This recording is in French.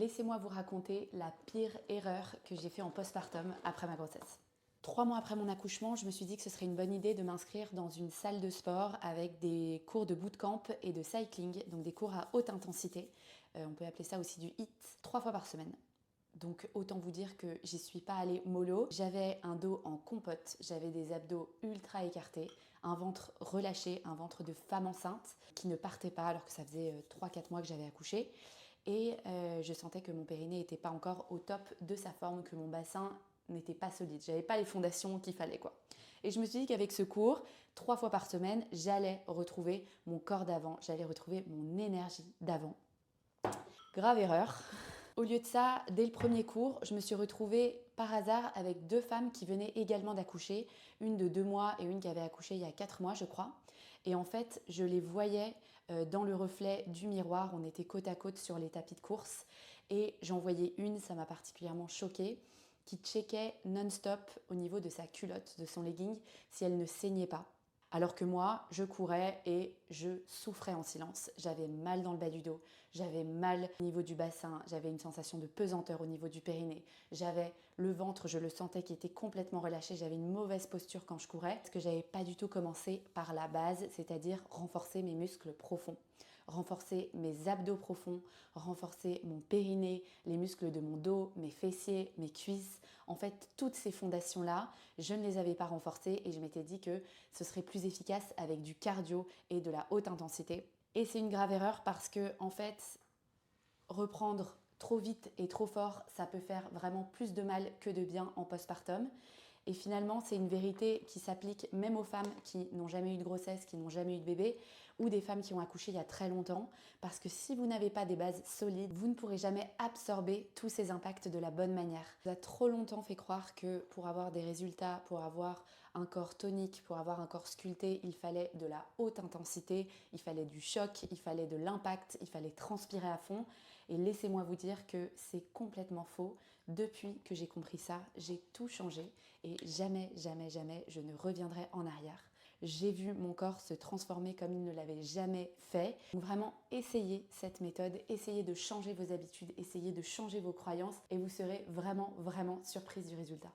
laissez-moi vous raconter la pire erreur que j'ai fait en postpartum après ma grossesse. 3 mois après mon accouchement, je me suis dit que ce serait une bonne idée de m'inscrire dans une salle de sport avec des cours de bootcamp et de cycling, donc des cours à haute intensité. On peut appeler ça aussi du HIIT, 3 fois par semaine. Donc autant vous dire que j'y suis pas allée mollo. J'avais un dos en compote, j'avais des abdos ultra écartés, un ventre relâché, un ventre de femme enceinte qui ne partait pas alors que ça faisait 3-4 mois que j'avais accouché. Et je sentais que mon périnée n'était pas encore au top de sa forme, que mon bassin n'était pas solide. J'avais pas les fondations qu'il fallait quoi. Et je me suis dit qu'avec ce cours, 3 fois par semaine, j'allais retrouver mon corps d'avant, j'allais retrouver mon énergie d'avant. Grave erreur. Au lieu de ça, dès le premier cours, je me suis retrouvée par hasard avec 2 femmes qui venaient également d'accoucher, une de 2 mois et une qui avait accouché il y a 4 mois je crois. Et en fait, je les voyais dans le reflet du miroir, on était côte à côte sur les tapis de course et j'en voyais une, ça m'a particulièrement choquée, qui checkait non-stop au niveau de sa culotte, de son legging, si elle ne saignait pas. Alors que moi, je courais et je souffrais en silence. J'avais mal dans le bas du dos, j'avais mal au niveau du bassin, j'avais une sensation de pesanteur au niveau du périnée. J'avais le ventre, je le sentais qui était complètement relâché, j'avais une mauvaise posture quand je courais parce que j'avais pas du tout commencé par la base, c'est-à-dire renforcer mes muscles profonds, renforcer mes abdos profonds, renforcer mon périnée, les muscles de mon dos, mes fessiers, mes cuisses. En fait, toutes ces fondations-là, je ne les avais pas renforcées et je m'étais dit que ce serait plus efficace avec du cardio et de la haute intensité. Et c'est une grave erreur parce que, en fait, reprendre trop vite et trop fort, ça peut faire vraiment plus de mal que de bien en postpartum. Et finalement, c'est une vérité qui s'applique même aux femmes qui n'ont jamais eu de grossesse, qui n'ont jamais eu de bébé, ou des femmes qui ont accouché il y a très longtemps. Parce que si vous n'avez pas des bases solides, vous ne pourrez jamais absorber tous ces impacts de la bonne manière. Ça a trop longtemps fait croire que pour avoir des résultats, pour avoir un corps tonique, pour avoir un corps sculpté, il fallait de la haute intensité, il fallait du choc, il fallait de l'impact, il fallait transpirer à fond. Et laissez-moi vous dire que c'est complètement faux. Depuis que j'ai compris ça, j'ai tout changé et jamais, jamais, jamais je ne reviendrai en arrière. J'ai vu mon corps se transformer comme il ne l'avait jamais fait. Donc vraiment, essayez cette méthode, essayez de changer vos habitudes, essayez de changer vos croyances et vous serez vraiment, vraiment surprise du résultat.